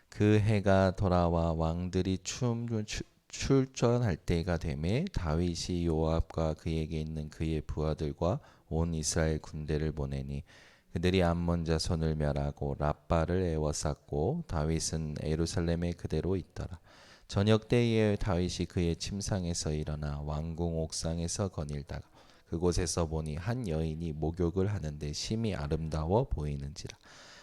그 해가 돌아와 왕들이 출전할 때가 되매 다윗이 요압과 그에게 있는 그의 부하들과 온 이스라엘 군대를 보내니 그들이 암몬 자손을 멸하고 랍바를 에워쌌고 다윗은 예루살렘에 그대로 있더라. 저녁 때에 다윗이 그의 침상에서 일어나 왕궁 옥상에서 거닐다가 그곳에서 보니 한 여인이 목욕을 하는데 심히 아름다워 보이는지라.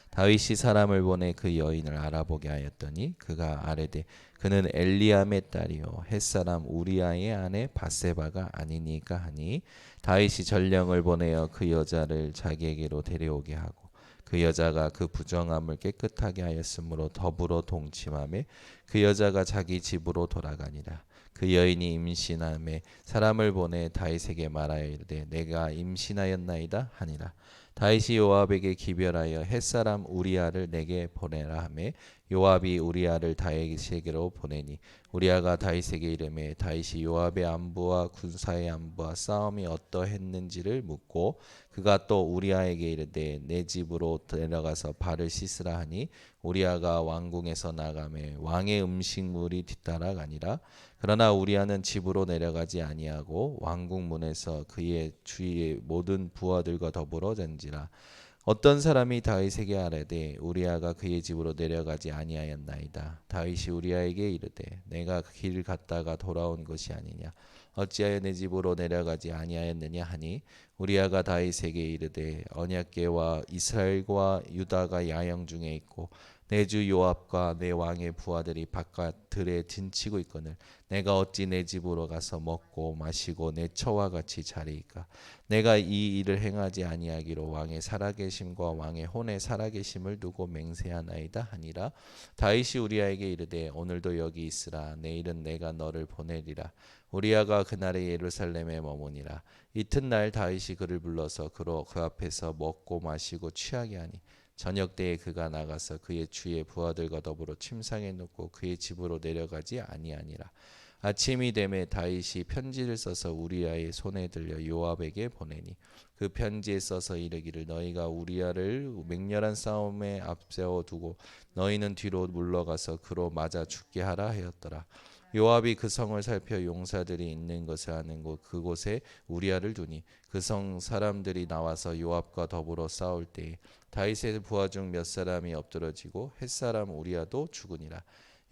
다윗이 사람을 보내 그 여인을 알아보게 하였더니 그가 아뢰되 그는 엘리암의 딸이요 햇사람 우리아의 아내 바세바가 아니니까 하니 다윗이 전령을 보내어 그 여자를 자기에게로 데려오게 하고 그 여자가 그 부정함을 깨끗하게 하였으므로 더불어 동침하며 그 여자가 자기 집으로 돌아가니라. 그 여인이 임신함에 사람을 보내 다윗에게 말하여 이르되 내가 임신하였나이다 하니라. 다윗이 요압에게 기별하여 햇사람 우리아를 내게 보내라 하매 요압이 우리아를 다윗에게로 보내니 우리아가 다윗에게 이르매 다윗이 요압의 안부와 군사의 안부와 싸움이 어떠했는지를 묻고 그가 또 우리아에게 이르되 내 집으로 내려가서 발을 씻으라 하니 우리아가 왕궁에서 나가매 왕의 음식물이 뒤따라가니라. 그러나 우리아는 집으로 내려가지 아니하고 왕궁 문에서 그의 주위의 모든 부하들과 더불어 잔지라. 어떤 사람이 다윗에게 아뢰되 우리아가 그의 집으로 내려가지 아니하였나이다. 다윗이 우리아에게 이르되 내가 길 갔다가 돌아온 것이 아니냐 어찌하여 내 집으로 내려가지 아니하였느냐 하니 우리아가 다윗에게 이르되 언약궤와 이스라엘과 유다가 야영 중에 있고 내 주 요압과 내 왕의 부하들이 바깥 들에 진치고 있거늘 내가 어찌 내 집으로 가서 먹고 마시고 내 처와 같이 자리이까. 내가 이 일을 행하지 아니하기로 왕의 살아계심과 왕의 혼의 살아계심을 두고 맹세하나이다 하니라. 다윗이 우리아에게 이르되 오늘도 여기 있으라. 내일은 내가 너를 보내리라. 우리아가 그날에 예루살렘에 머무니라. 이튿날 다윗이 그를 불러서 그로 그 앞에서 먹고 마시고 취하게 하니 저녁 때에 그가 나가서 그의 주의 부하들과 더불어 침상에 눕고 그의 집으로 내려가지 아니하니라. 아침이 되매 다윗이 편지를 써서 우리아의 손에 들려 요압에게 보내니 그 편지에 써서 이르기를 너희가 우리아를 맹렬한 싸움에 앞세워 두고 너희는 뒤로 물러가서 그로 맞아 죽게 하라 하였더라. 요압이 그 성을 살펴 용사들이 있는 것을 아는 곳 그곳에 우리아를 두니 그 성 사람들이 나와서 요압과 더불어 싸울 때에 다윗의 부하 중 몇 사람이 엎드러지고 햇사람 우리아도 죽으니라.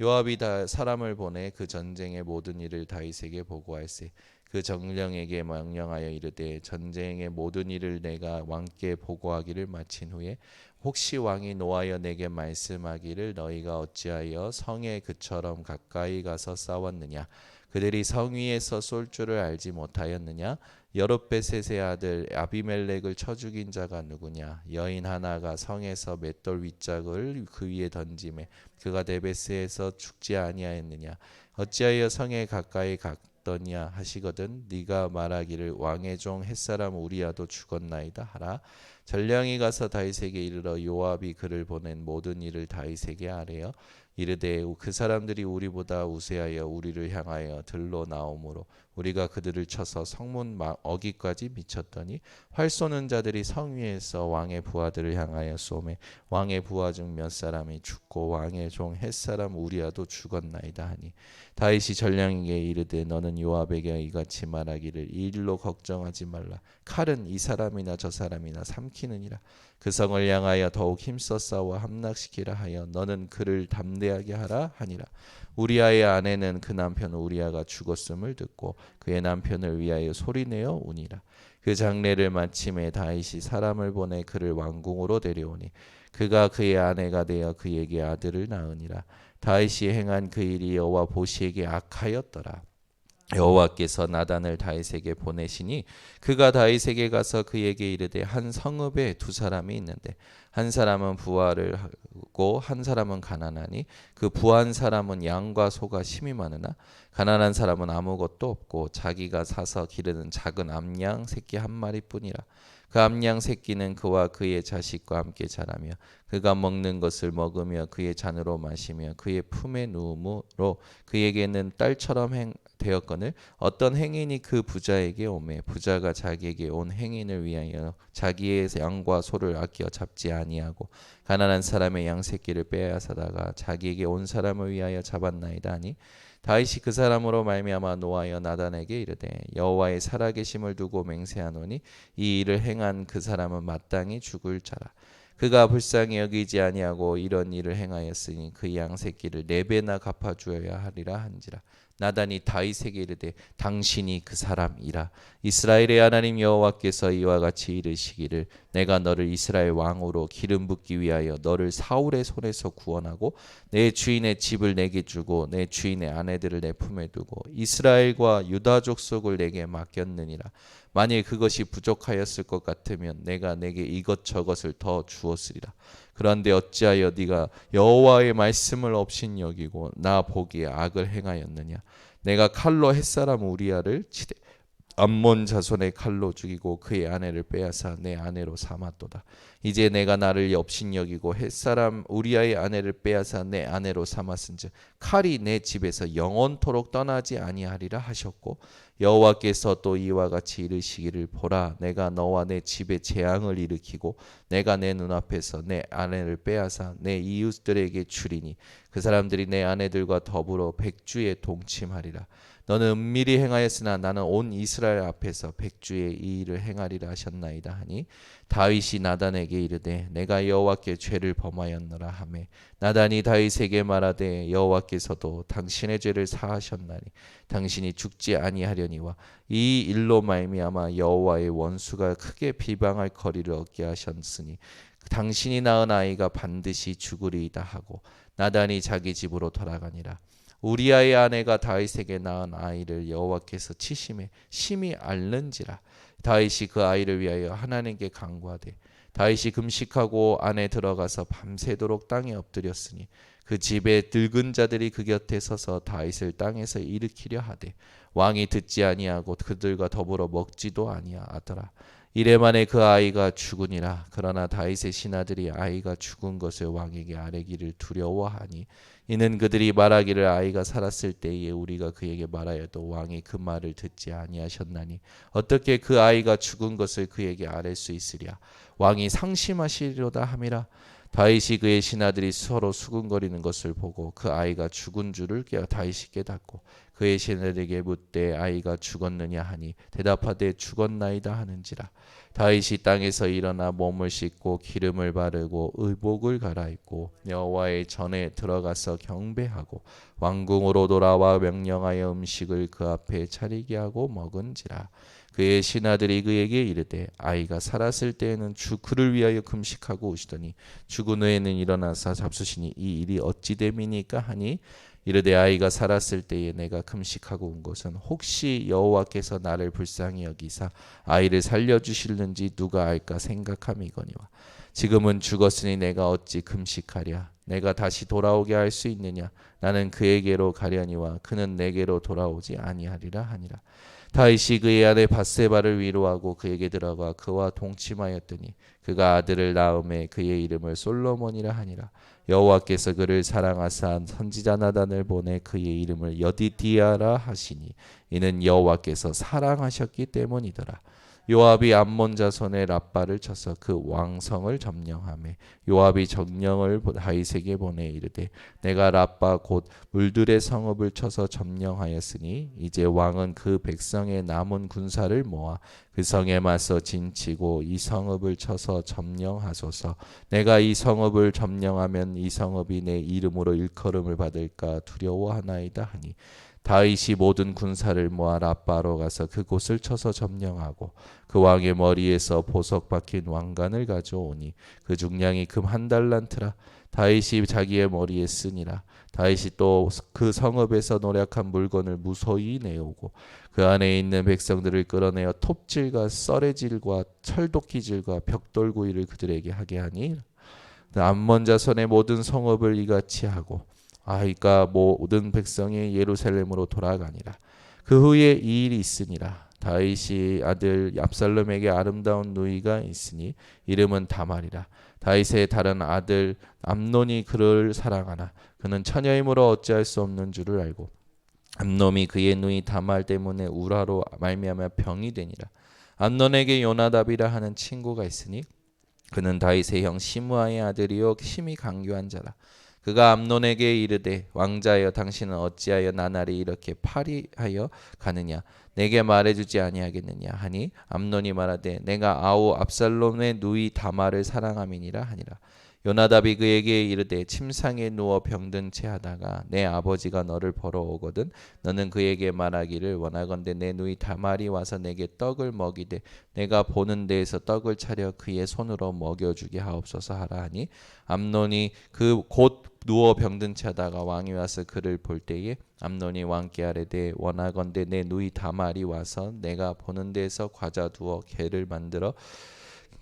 요압이 다 사람을 보내 그 전쟁의 모든 일을 다윗에게 보고할세 그 정령에게 명령하여 이르되 전쟁의 모든 일을 내가 왕께 보고하기를 마친 후에 혹시 왕이 노하여 내게 말씀하기를 너희가 어찌하여 성에 그처럼 가까이 가서 싸웠느냐 그들이 성 위에서 쏠 줄을 알지 못하였느냐 여룻베셋의 아들 아비멜렉을 쳐 죽인 자가 누구냐 여인 하나가 성에서 맷돌 윗짝을 그 위에 던지매 그가 데베스에서 죽지 아니하였느냐 어찌하여 성에 가까이 갔더냐 하시거든 네가 말하기를 왕의 종 햇사람 우리아도 죽었나이다 하라. 전령이 가서 다윗에게 이르러 요압이 그를 보낸 모든 일을 다윗에게 아뢰어 이르되 그 사람들이 우리보다 우세하여 우리를 향하여 들로 나오므로 우리가 그들을 쳐서 성문 어기까지 미쳤더니 활 쏘는 자들이 성 위에서 왕의 부하들을 향하여 쏘매 왕의 부하 중 몇 사람이 죽고 왕의 종 햇사람 우리아도 죽었나이다 하니 다윗이 전령에게 이르되 너는 요압에게 이같이 말하기를 이 일로 걱정하지 말라 칼은 이 사람이나 저 사람이나 삼키느니라. 그 성을 향하여 더욱 힘써 싸워 함락시키라 하여 너는 그를 담대하게 하라 하니라. 우리아의 아내는 그 남편 우리아가 죽었음을 듣고 그의 남편을 위하여 소리내어 우니라. 그 장례를 마침에 다윗이 사람을 보내 그를 왕궁으로 데려오니 그가 그의 아내가 되어 그에게 아들을 낳으니라. 다윗이 행한 그 일이 여호와 보시기에 악하였더라. 여호와께서 나단을 다윗에게 보내시니 그가 다윗에게 가서 그에게 이르되 한 성읍에 두 사람이 있는데 한 사람은 부하를 하고 한 사람은 가난하니 그 부한 사람은 양과 소가 심히 많으나 가난한 사람은 아무것도 없고 자기가 사서 기르는 작은 암양 새끼 한 마리뿐이라. 그 암양 새끼는 그와 그의 자식과 함께 자라며 그가 먹는 것을 먹으며 그의 잔으로 마시며 그의 품에 누움으로 그에게는 딸처럼 되었거늘 어떤 행인이 그 부자에게 오매 부자가 자기에게 온 행인을 위하여 자기의 양과 소를 아끼어 잡지 아니하고 가난한 사람의 양 새끼를 빼앗아다가 자기에게 온 사람을 위하여 잡았나이다 하니 다윗이 그 사람으로 말미암아 노하여 나단에게 이르되 여호와의 살아계심을 두고 맹세하노니 이 일을 행한 그 사람은 마땅히 죽을 자라. 그가 불쌍히 여기지 아니하고 이런 일을 행하였으니 그 양 새끼를 4배나 갚아 주어야 하리라 한지라. 나단이 다윗에게 이르되 당신이 그 사람이라. 이스라엘의 하나님 여호와께서 이와 같이 이르시기를 내가 너를 이스라엘 왕으로 기름 붓기 위하여 너를 사울의 손에서 구원하고 내 주인의 집을 내게 주고 내 주인의 아내들을 내 품에 두고 이스라엘과 유다 족속을 내게 맡겼느니라. 만일 그것이 부족하였을 것 같으면 내가 내게 이것저것을 더 주었으리라. 그런데 어찌하여 네가 여호와의 말씀을 업신여기고 나 보기에 악을 행하였느냐. 내가 칼로 햇사람 우리아를 치되 암몬 자손의 칼로 죽이고 그의 아내를 빼앗아 내 아내로 삼았도다. 이제 내가 나를 업신여기고 햇사람 우리아의 아내를 빼앗아 내 아내로 삼았은즉 칼이 내 집에서 영원토록 떠나지 아니하리라 하셨고 여호와께서 또 이와 같이 이르시기를 보라 내가 너와 내 집에 재앙을 일으키고 내가 내 눈앞에서 내 아내를 빼앗아 내 이웃들에게 주리니 그 사람들이 내 아내들과 더불어 백주에 동침하리라. 너는 은밀히 행하였으나 나는 온 이스라엘 앞에서 백주의 이 일을 행하리라 하셨나이다 하니 다윗이 나단에게 이르되 내가 여호와께 죄를 범하였노라 하매 나단이 다윗에게 말하되 여호와께서도 당신의 죄를 사하셨나니 당신이 죽지 아니하려니와 이 일로 말미암아 여호와의 원수가 크게 비방할 거리를 얻게 하셨으니 당신이 낳은 아이가 반드시 죽으리이다 하고 나단이 자기 집으로 돌아가니라. 우리아의 아내가 다윗에게 낳은 아이를 여호와께서 치심에 심히 앓는지라. 다윗이 그 아이를 위하여 하나님께 간구하되 다윗이 금식하고 안에 들어가서 밤새도록 땅에 엎드렸으니 그 집에 늙은 자들이 그 곁에 서서 다윗을 땅에서 일으키려 하되 왕이 듣지 아니하고 그들과 더불어 먹지도 아니하더라. 이래 만에 그 아이가 죽으니라. 그러나 다윗의 신하들이 아이가 죽은 것을 왕에게 아뢰기를 두려워하니 이는 그들이 말하기를 아이가 살았을 때에 우리가 그에게 말하여도 왕이 그 말을 듣지 아니하셨나니 어떻게 그 아이가 죽은 것을 그에게 아뢰 수 있으랴. 왕이 상심하시리로다 함이라. 다윗이 그의 신하들이 서로 수군거리는 것을 보고 그 아이가 죽은 줄을 다윗이 깨닫고 그의 신하들에게 묻되 아이가 죽었느냐 하니 대답하되 죽었나이다 하는지라. 다윗이 땅에서 일어나 몸을 씻고 기름을 바르고 의복을 갈아입고 여호와의 전에 들어가서 경배하고 왕궁으로 돌아와 명령하여 음식을 그 앞에 차리게 하고 먹은지라. 그의 신하들이 그에게 이르되 아이가 살았을 때에는 그를 위하여 금식하고 오시더니 죽은 후에는 일어나서 잡수시니 이 일이 어찌 됨이니까 하니 이르되 아이가 살았을 때에 내가 금식하고 온 것은 혹시 여호와께서 나를 불쌍히 여기사 아이를 살려주실는지 누가 알까 생각함이거니와 지금은 죽었으니 내가 어찌 금식하랴. 내가 다시 돌아오게 할 수 있느냐. 나는 그에게로 가려니와 그는 내게로 돌아오지 아니하리라 하니라. 다윗이 그의 아내 밧세바를 위로하고 그에게 들어가 그와 동침하였더니 그가 아들을 낳음에 그의 이름을 솔로몬이라 하니라. 여호와께서 그를 사랑하사 선지자 나단을 보내 그의 이름을 여디디아라 하시니 이는 여호와께서 사랑하셨기 때문이더라. 요압이 암몬 자손의 랍바를 쳐서 그 왕성을 점령하매 요압이 정령을 다윗에게 보내 이르되 내가 랍바 곧 물들의 성읍을 쳐서 점령하였으니 이제 왕은 그 백성의 남은 군사를 모아 그 성에 맞서 진치고 이 성읍을 쳐서 점령하소서. 내가 이 성읍을 점령하면 이 성읍이 내 이름으로 일컬음을 받을까 두려워하나이다 하니 다윗이 모든 군사를 모아 랍바로 가서 그곳을 쳐서 점령하고 그 왕의 머리에서 보석 박힌 왕관을 가져오니 그 중량이 금 1달란트라. 다윗이 자기의 머리에 쓰니라. 다윗이 또 그 성읍에서 노략한 물건을 무소히 내오고 그 안에 있는 백성들을 끌어내어 톱질과 썰의질과 철도끼질과 벽돌구이를 그들에게 하게 하니 암몬 자손의 모든 성읍을 이같이 하고 아이가 모든 백성이 예루살렘으로 돌아가니라. 그 후에 이 일이 있으니라. 다윗이 아들 압살롬에게 아름다운 누이가 있으니 이름은 다말이라. 다윗의 다른 아들 암논이 그를 사랑하나 그는 처녀이므로 어찌할 수 없는 줄을 알고 암놈이 그의 누이 다말 때문에 우라로 말미암아 병이 되니라. 암논에게 요나답이라 하는 친구가 있으니 그는 다윗의 형 시므아의 아들이요 심히 강교한 자라. 그가 암논에게 이르되 왕자여 당신은 어찌하여 나날이 이렇게 파리하여 가느냐 내게 말해주지 아니하겠느냐 하니 암논이 말하되 내가 아우 압살롬의 누이 다말을 사랑함이니라 하니라. 요나답이 그에게 이르되 침상에 누워 병든 채 하다가 내 아버지가 너를 보러 오거든 너는 그에게 말하기를 원하건대 내 누이 다말이 와서 내게 떡을 먹이되 내가 보는 데에서 떡을 차려 그의 손으로 먹여주게 하옵소서 하라 하니 암논이 그 곧 누워 병든 채 하다가 왕이 와서 그를 볼 때에 암논이 왕께 아뢰되 원하건대 내 누이 다말이 와서 내가 보는 데에서 과자 두어 게를 만들어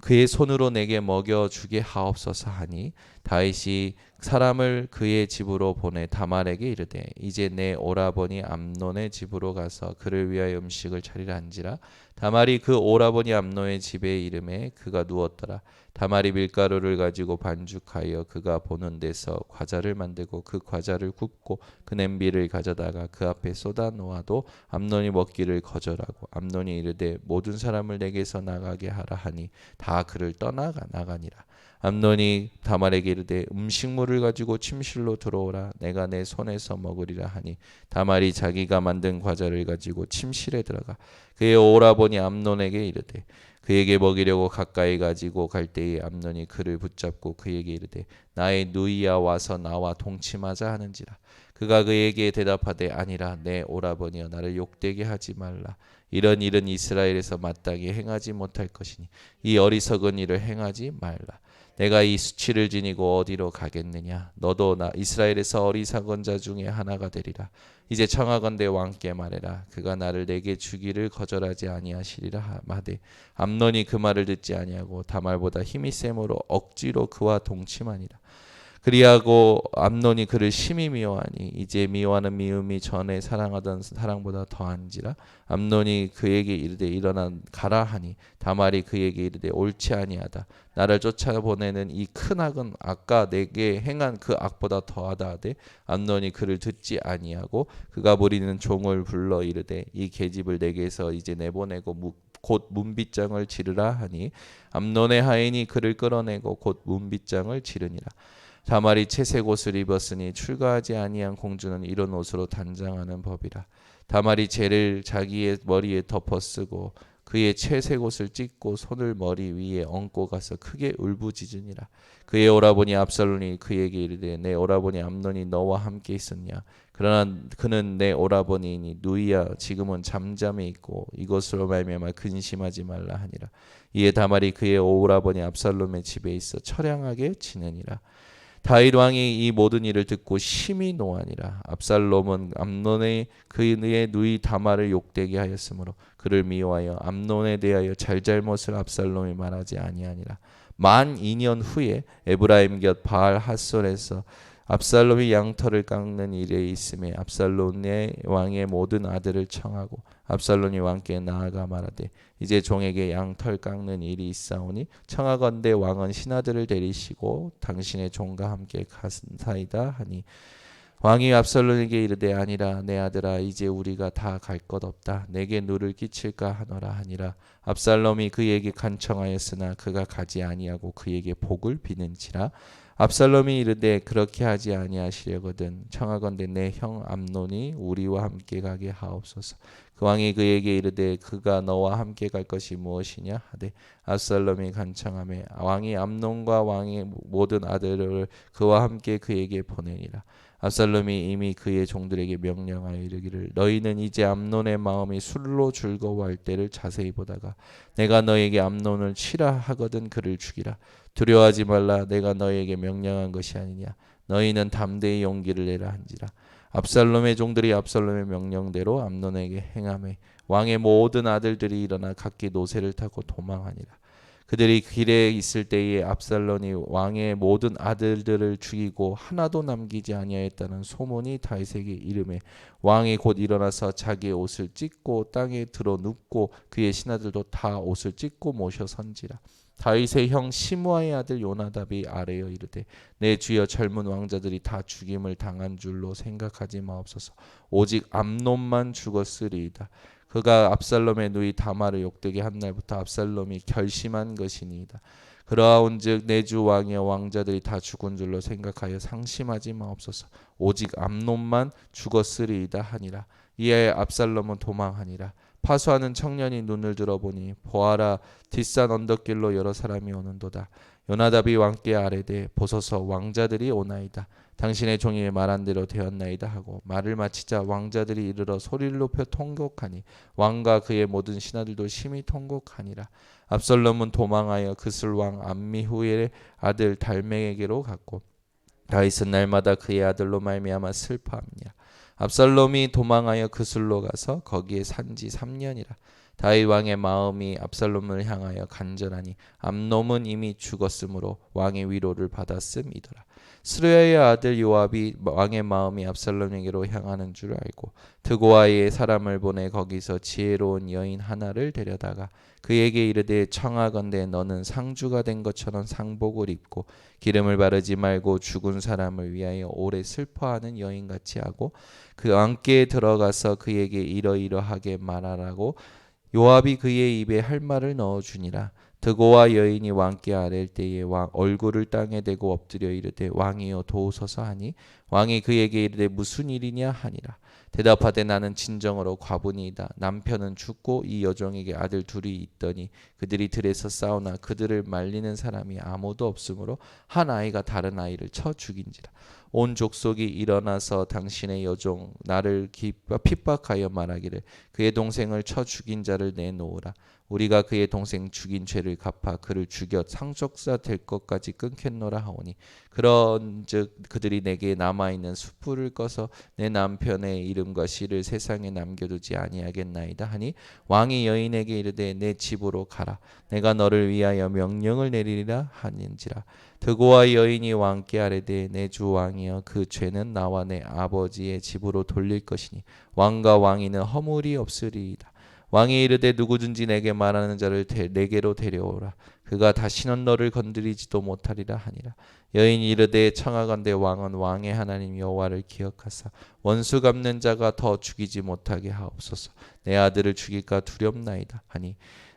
그의 손으로 내게 먹여주게 하옵소서 하니 다윗이 사람을 그의 집으로 보내 다말에게 이르되 이제 내 오라버니 암논의 집으로 가서 그를 위하여 음식을 차리라 한지라. 다말이 그 오라버니 암논의 집에 이름에 그가 누웠더라. 다말이 밀가루를 가지고 반죽하여 그가 보는 데서 과자를 만들고 그 과자를 굽고 그 냄비를 가져다가 그 앞에 쏟아 놓아도 암논이 먹기를 거절하고 암논이 이르되 모든 사람을 내게서 나가게 하라 하니 다 그를 나가니라. 암논이 다말에게 이르되 음식물을 가지고 침실로 들어오라 내가 내 손에서 먹으리라 하니 다말이 자기가 만든 과자를 가지고 침실에 들어가 그의 오라버니 암논에게 이르되 그에게 먹이려고 가까이 가지고 갈 때에 암논이 그를 붙잡고 그에게 이르되 나의 누이야 와서 나와 동침하자 하는지라. 그가 그에게 대답하되 아니라 내 오라버니여 나를 욕되게 하지 말라. 이런 일은 이스라엘에서 마땅히 행하지 못할 것이니 이 어리석은 일을 행하지 말라. 내가 이 수치를 지니고 어디로 가겠느냐. 너도 나 이스라엘에서 어리석은 자 중에 하나가 되리라. 이제 청하건대 왕께 말해라. 그가 나를 내게 주기를 거절하지 아니하시리라 하되 암논이 그 말을 듣지 아니하고 다말보다 힘이 셈으로 억지로 그와 동침하니라. 그리하고 암논이 그를 심히 미워하니 이제 미워하는 미움이 전에 사랑하던 사랑보다 더한지라. 암논이 그에게 이르되 일어나 가라 하니 다말이 그에게 이르되 옳지 아니하다. 나를 쫓아보내는 이 큰 악은 아까 내게 행한 그 악보다 더하다 하되 암논이 그를 듣지 아니하고 그가 부리는 종을 불러 이르되 이 계집을 내게서 이제 내보내고 곧 문빗장을 지르라 하니 암논의 하인이 그를 끌어내고 곧 문빗장을 지르니라. 다말이 채색 옷을 입었으니 출가하지 아니한 공주는 이런 옷으로 단장하는 법이라. 다말이 재를 자기의 머리에 덮어쓰고 그의 채색 옷을 찢고 손을 머리 위에 얹고 가서 크게 울부짖으니라. 그의 오라버니 압살롬이 그에게 이르되 내 오라버니 암논이 너와 함께 있었냐. 그러나 그는 내 오라버니이니 누이야 지금은 잠잠해 있고 이것으로 말미암아 근심하지 말라 하니라. 이에 다말이 그의 오라버니 압살롬의 집에 있어 처량하게 지내니라. 다윗 왕이 이 모든 일을 듣고 심히 노하니라. 압살롬은 암논의 그의 누이 다말을 욕되게 하였으므로 그를 미워하여 암논에 대하여 잘잘못을 압살롬이 말하지 아니하니라. 만 2년 후에 에브라임 곁 바알 핫솔에서 압살롬이 양털을 깎는 일에 있음에 압살롬의 왕의 모든 아들을 청하고 압살롬이 왕께 나아가 말하되 이제 종에게 양털 깎는 일이 있사오니 청하건대 왕은 신하들을 데리시고 당신의 종과 함께 가사이다 하니 왕이 압살롬에게 이르되 아니라 내 아들아 이제 우리가 다 갈 것 없다. 내게 누를 끼칠까 하노라 하니라. 압살롬이 그에게 간청하였으나 그가 가지 아니하고 그에게 복을 비는지라. 압살롬이 이르되 그렇게 하지 아니하시려거든 청하건대 내 형 암논이 우리와 함께 가게 하옵소서. 그 왕이 그에게 이르되 그가 너와 함께 갈 것이 무엇이냐 하되 압살롬이 간청하매 왕이 암논과 왕의 모든 아들을 그와 함께 그에게 보내니라. 압살롬이 이미 그의 종들에게 명령하여 이르기를 너희는 이제 암논의 마음이 술로 즐거워할 때를 자세히 보다가 내가 너에게 암논을 치라 하거든 그를 죽이라. 두려워하지 말라. 내가 너에게 명령한 것이 아니냐. 너희는 담대히 용기를 내라 한지라. 압살롬의 종들이 압살롬의 명령대로 암논에게 행하매 왕의 모든 아들들이 일어나 각기 노새를 타고 도망하니라. 그들이 길에 있을 때에 압살롬이 왕의 모든 아들들을 죽이고 하나도 남기지 아니하였다는 소문이 다윗에게 이르매 왕이 곧 일어나서 자기의 옷을 찢고 땅에 들어 눕고 그의 신하들도 다 옷을 찢고 모셔 선지라. 다윗의 형 시므아의 아들 요나답이 아뢰어 이르되 내 주여 젊은 왕자들이 다 죽임을 당한 줄로 생각하지 마옵소서. 오직 암논만 죽었으리이다. 그가 압살롬의 누이 다말을 욕되게 한 날부터 압살롬이 결심한 것이니이다. 그러하온즉 내 주 왕이여 왕자들이 다 죽은 줄로 생각하여 상심하지 마옵소서. 오직 암논만 죽었으리이다 하니라. 이에 압살롬은 도망하니라. 파수하는 청년이 눈을 들어보니 보아라 뒷산 언덕길로 여러 사람이 오는도다. 요나답이 왕께 아뢰되 보소서 왕자들이 오나이다. 당신의 종이 말한 대로 되었나이다 하고 말을 마치자 왕자들이 이르러 소리를 높여 통곡하니 왕과 그의 모든 신하들도 심히 통곡하니라. 압살롬은 도망하여 그슬 왕 암미후엘의 아들 달맹에게로 갔고 다윗은 날마다 그의 아들로 말미암아 슬퍼하니라. 압살롬이 도망하여 그술로 가서 거기에 산지 3년이라. 다윗 왕의 마음이 압살롬을 향하여 간절하니 암놈은 이미 죽었으므로 왕의 위로를 받았음이더라. 스루야의 아들 요압이 왕의 마음이 압살롬에게로 향하는 줄 알고 드고아의 사람을 보내 거기서 지혜로운 여인 하나를 데려다가 그에게 이르되 청하건대 너는 상주가 된 것처럼 상복을 입고 기름을 바르지 말고 죽은 사람을 위하여 오래 슬퍼하는 여인같이 하고 그 왕께 들어가서 그에게 이러이러하게 말하라고 요압이 그의 입에 할 말을 넣어주니라. 드고와 여인이 왕께 아랠 때에 왕 얼굴을 땅에 대고 엎드려 이르되 왕이여 도우소서 하니 왕이 그에게 이르되 무슨 일이냐 하니라. 대답하되 나는 진정으로 과부니이다. 남편은 죽고 이 여종에게 아들 둘이 있더니 그들이 들에서 싸우나 그들을 말리는 사람이 아무도 없으므로 한 아이가 다른 아이를 쳐 죽인지라. 온 족속이 일어나서 당신의 여종 나를 핍박하여 말하기를 그의 동생을 쳐 죽인 자를 내놓으라. 우리가 그의 동생 죽인 죄를 갚아 그를 죽여 상속자 될 것까지 끊겠노라 하오니 그런즉 그들이 내게 남아있는 숯불을 꺼서 내 남편의 이름과 시를 세상에 남겨두지 아니하겠나이다 하니 왕이 여인에게 이르되 내 집으로 가라. 내가 너를 위하여 명령을 내리리라 하는지라. 드고와 여인이 왕께 아뢰되 내 주 왕이여 그 죄는 나와 내 아버지의 집으로 돌릴 것이니 왕과 왕위는 허물이 없으리이다. 왕이 이르되 누구든지 내게 말하는 자를 내게로 데려오라. 그가 다시는 너를 건드리지도 못하리라 하니라. 여인이 이르되 청하건대 왕은 왕의 하나님 여호와를 기억하사 원수 갚는 자가 더 죽이지 못하게 하옵소서. 내 아들을 죽일까 두렵나이다 하니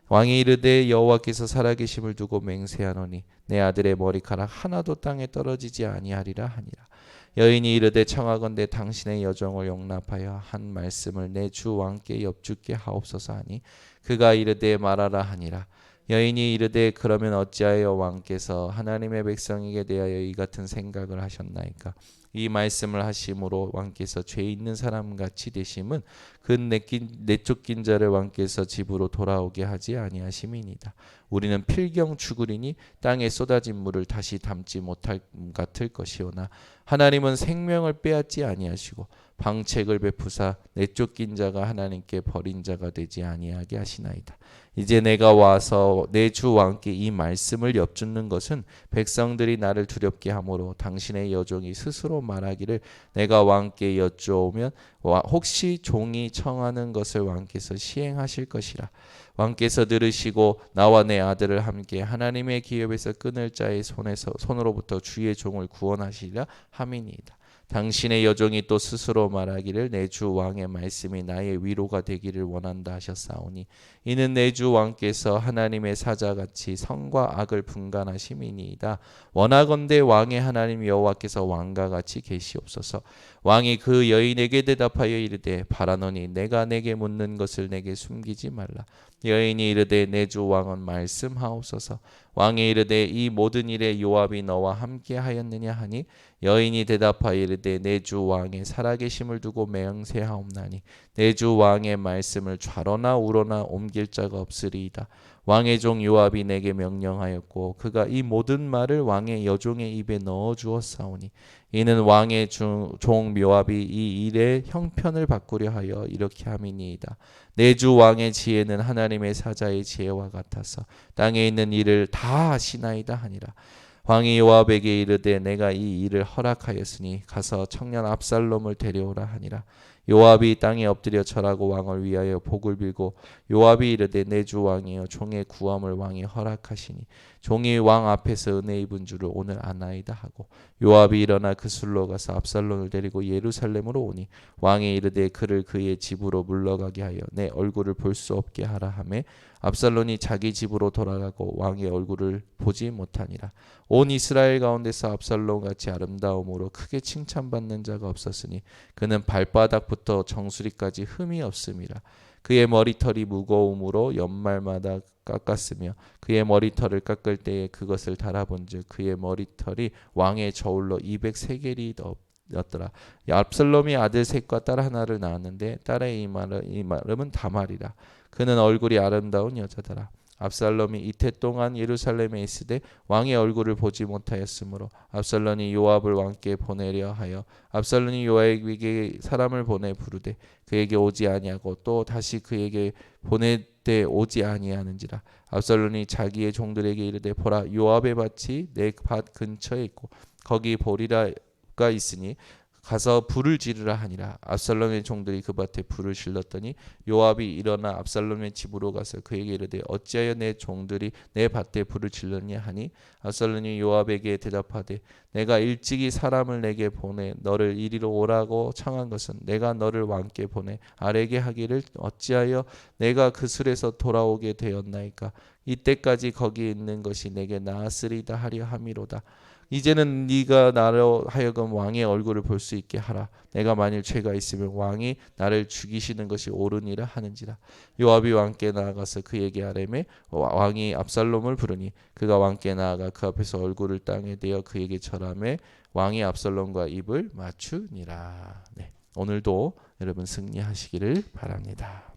왕이 이르되 여호와께서 살아계심을 두고 맹세하노니 내 아들의 머리카락 하나도 땅에 떨어지지 아니하리라 하니라. 여인이 이르되 청하건대 당신의 여종을 용납하여 한 말씀을 내 주 왕께 엽죽게 하옵소서 하니 그가 이르되 말하라 하니라. 여인이 이르되 그러면 어찌하여 왕께서 하나님의 백성에게 대하여 이 같은 생각을 하셨나이까. 이 말씀을 하심으로 왕께서 죄 있는 사람같이 되심은 그 내쫓긴 자를 왕께서 집으로 돌아오게 하지 아니하심이니이다. 우리는 필경 죽으리니 땅에 쏟아진 물을 다시 담지 못할 같을 것이오나 하나님은 생명을 빼앗지 아니하시고 방책을 베푸사 내쫓긴 자가 하나님께 버린 자가 되지 아니하게 하시나이다. 이제 내가 와서 내 주 왕께 이 말씀을 엽주는 것은 백성들이 나를 두렵게 하므로 당신의 여종이 스스로 말하기를 내가 왕께 여쭈오면 혹시 종이 청하는 것을 왕께서 시행하실 것이라. 왕께서 들으시고 나와 내 아들을 함께 하나님의 기업에서 끊을 자의 손으로부터 주의 종을 구원하시리라 함이니이다. 당신의 여종이 또 스스로 말하기를 내 주 왕의 말씀이 나의 위로가 되기를 원한다 하셨사오니 이는 내 주 왕께서 하나님의 사자같이 선과 악을 분간하심이니이다. 원하건대 왕의 하나님 여호와께서 왕과 같이 계시옵소서. 왕이 그 여인에게 대답하여 이르되 바라노니 내가 내게 묻는 것을 내게 숨기지 말라. 여인이 이르되 내 주 왕은 말씀하옵소서. 왕이 이르되 이 모든 일에 요압이 너와 함께 하였느냐 하니 여인이 대답하여 이르되 내 주 왕의 살아계심을 두고 맹세하옵나니 내 주 왕의 말씀을 좌로나 우로나 옮길 자가 없으리이다. 왕의 종 요압이 내게 명령하였고 그가 이 모든 말을 왕의 여종의 입에 넣어 주었사오니 이는 왕의 종 요압이 이 일의 형편을 바꾸려 하여 이렇게 함이니이다. 내 주 왕의 지혜는 하나님의 사자의 지혜와 같아서 땅에 있는 일을 다 하시나이다 하니라. 왕이 요압에게 이르되 내가 이 일을 허락하였으니 가서 청년 압살롬을 데려오라 하니라. 요압이 땅에 엎드려 절하고 왕을 위하여 복을 빌고 요압이 이르되 내 주 왕이여 종의 구함을 왕이 허락하시니 종이 왕 앞에서 은혜 입은 줄을 오늘 아나이다 하고 요압이 일어나 그 술로 가서 압살롬을 데리고 예루살렘으로 오니 왕이 이르되 그를 그의 집으로 물러가게 하여 내 얼굴을 볼 수 없게 하라 하매 압살롬이 자기 집으로 돌아가고 왕의 얼굴을 보지 못하니라. 온 이스라엘 가운데서 압살롬 같이 아름다움으로 크게 칭찬받는 자가 없었으니 그는 발바닥부터 정수리까지 흠이 없음이라. 그의 머리털이 무거움으로 연말마다 깎았으며 그의 머리털을 깎을 때에 그것을 달아본즉 그의 머리털이 왕의 저울로 200세겔이었더라. 압살롬이 아들 셋과 딸 하나를 낳았는데 딸의 이름은 다말이라. 그는 얼굴이 아름다운 여자더라. 압살롬이 이태 동안 예루살렘에 있으되 왕의 얼굴을 보지 못하였으므로 압살롬이 요압을 왕께 보내려 하여 압살롬이 요압에게 사람을 보내 부르되 그에게 오지 아니하고 또 다시 그에게 보낼 때 오지 아니하는지라. 압살롬이 자기의 종들에게 이르되 보라 요압의 밭이 내 밭 근처에 있고 거기 보리라가 있으니 가서 불을 지르라 하니라. 압살롬의 종들이 그 밭에 불을 질렀더니 요압이 일어나 압살롬의 집으로 가서 그에게 이르되 어찌하여 내 종들이 내 밭에 불을 질렀냐 하니 압살롬이 요압에게 대답하되 내가 일찍이 사람을 내게 보내 너를 이리로 오라고 청한 것은 내가 너를 왕께 보내 아뢰게 하기를 어찌하여 내가 그 술에서 돌아오게 되었나이까. 이때까지 거기 있는 것이 내게 나았으리다 하려 함이로다. 이제는 네가 나로 하여금 왕의 얼굴을 볼 수 있게 하라. 내가 만일 죄가 있으면 왕이 나를 죽이시는 것이 옳으니라 하는지라. 요압이 왕께 나아가서 그에게 아뢰매 왕이 압살롬을 부르니 그가 왕께 나아가 그 앞에서 얼굴을 땅에 대어 그에게 절하매 왕이 압살롬과 입을 맞추니라. 네, 오늘도 여러분 승리하시기를 바랍니다.